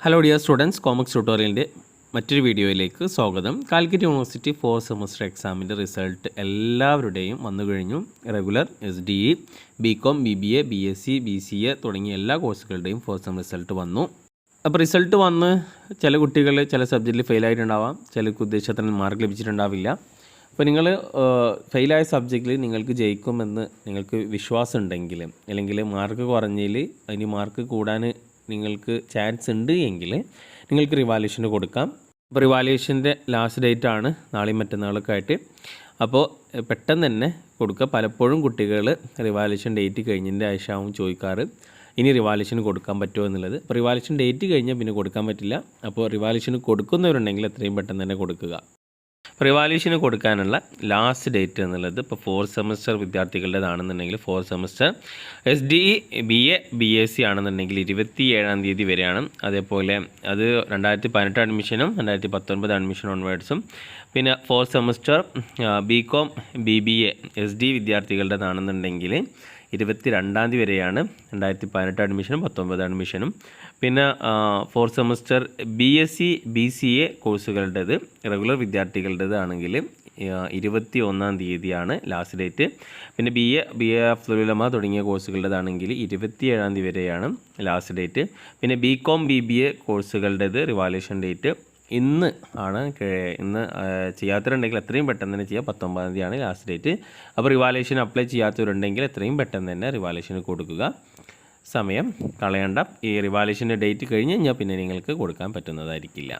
Hello dear students, കോമക്സ് ട്യൂട്ടോറിയലിൻ്റെ മറ്റൊരു വീഡിയോയിലേക്ക് സ്വാഗതം. കാലിക്കറ്റ് യൂണിവേഴ്സിറ്റി 4th സെമസ്റ്റർ എക്സാമിൻ്റെ റിസൾട്ട് എല്ലാവരുടെയും വന്നു കഴിഞ്ഞു. Regular, SDE, BCom, BBA, BSc, BCA തുടങ്ങിയ എല്ലാ കോഴ്സുകളുടെയും 4th സെം റിസൾട്ട് വന്നു. അപ്പോൾ റിസൾട്ട് വന്ന് ചില കുട്ടികൾ ചില സബ്ജക്റ്റിൽ ഫെയിലായിട്ടുണ്ടാവാം, ചിലർക്ക് ഉദ്ദേശത്തിന് മാർക്ക് ലഭിച്ചിട്ടുണ്ടാവില്ല. അപ്പോൾ നിങ്ങൾ ഫെയിലായ സബ്ജക്റ്റിൽ നിങ്ങൾക്ക് ജയിക്കുമെന്ന് നിങ്ങൾക്ക് വിശ്വാസം ഉണ്ടെങ്കിൽ, അല്ലെങ്കിൽ മാർക്ക് കുറഞ്ഞതിൽ അതിന് മാർക്ക് കൂടാൻ നിങ്ങൾക്ക് ചാൻസ് ഉണ്ട് എങ്കിൽ നിങ്ങൾക്ക് റിവാലുവേഷന് കൊടുക്കാം. അപ്പോൾ റിവാലുവേഷൻ്റെ ലാസ്റ്റ് ഡേറ്റ് ആണ് നാളെയും മറ്റന്നാളൊക്കെ ആയിട്ട്. അപ്പോൾ പെട്ടെന്ന് തന്നെ കൊടുക്കുക. പലപ്പോഴും കുട്ടികൾ റിവാലുവേഷൻ ഡേറ്റ് കഴിഞ്ഞതിൻ്റെ ആവശ്യമാവും ചോദിക്കാറ്, ഇനി റിവാലുവേഷന് കൊടുക്കാൻ പറ്റുമോ എന്നുള്ളത്. അപ്പോൾ റിവാലുവേഷൻ ഡേറ്റ് കഴിഞ്ഞാൽ പിന്നെ കൊടുക്കാൻ പറ്റില്ല. അപ്പോൾ റിവാലുവേഷന് കൊടുക്കുന്നവരുണ്ടെങ്കിൽ എത്രയും പെട്ടെന്ന് തന്നെ കൊടുക്കുക. റിവാലുവേഷന് കൊടുക്കാനുള്ള ലാസ്റ്റ് ഡേറ്റ് എന്നുള്ളത് ഇപ്പോൾ 4th സെമസ്റ്റർ വിദ്യാർത്ഥികളുടേതാണെന്നുണ്ടെങ്കിൽ 4th semester SDE, BA, BSc ആണെന്നുണ്ടെങ്കിൽ 27-ാം തീയതി വരെയാണ്. അതേപോലെ അത് 2018 അഡ്മിഷനും 2019 അഡ്മിഷൻ ഓൺവേർഡ്സും. പിന്നെ 4th semester BCom, BBA, SD വിദ്യാർത്ഥികളുടേതാണെന്നുണ്ടെങ്കിൽ 22-ാം തീയതി വരെയാണ് 2018 അഡ്മിഷനും 2019 അഡ്മിഷനും. പിന്നെ 4th സെമസ്റ്റർ BSc, BCA കോഴ്സുകളുടേത് റെഗുലർ വിദ്യാർത്ഥികളുടേതാണെങ്കിൽ 21-ാം തീയതിയാണ് ലാസ്റ്റ് ഡേറ്റ്. പിന്നെ BA അഫ്ലുൽ ഉലമ തുടങ്ങിയ കോഴ്സുകളുടേതാണെങ്കിൽ 27-ാം തീയതി വരെയാണ് ലാസ്റ്റ് ഡേറ്റ്. പിന്നെ BCom, BBA കോഴ്സുകളുടേത് റിവാലുവേഷൻ ഡേറ്റ് ഇന്ന് ചെയ്യാത്തവരുണ്ടെങ്കിൽ എത്രയും പെട്ടെന്ന് തന്നെ ചെയ്യുക. 19-ാം തീയതിയാണ് ലാസ്റ്റ് ഡേറ്റ്. അപ്പോൾ റിവാലുവേഷൻ അപ്ലൈ ചെയ്യാത്തവരുണ്ടെങ്കിൽ എത്രയും പെട്ടെന്ന് തന്നെ റിവാലുവേഷന് കൊടുക്കുക. സമയം കളയണ്ട. ഈ റിവാലുവേഷൻ്റെ ഡേറ്റ് കഴിഞ്ഞ് കഴിഞ്ഞാൽ പിന്നെ നിങ്ങൾക്ക് കൊടുക്കാൻ പറ്റുന്നതായിരിക്കില്ല.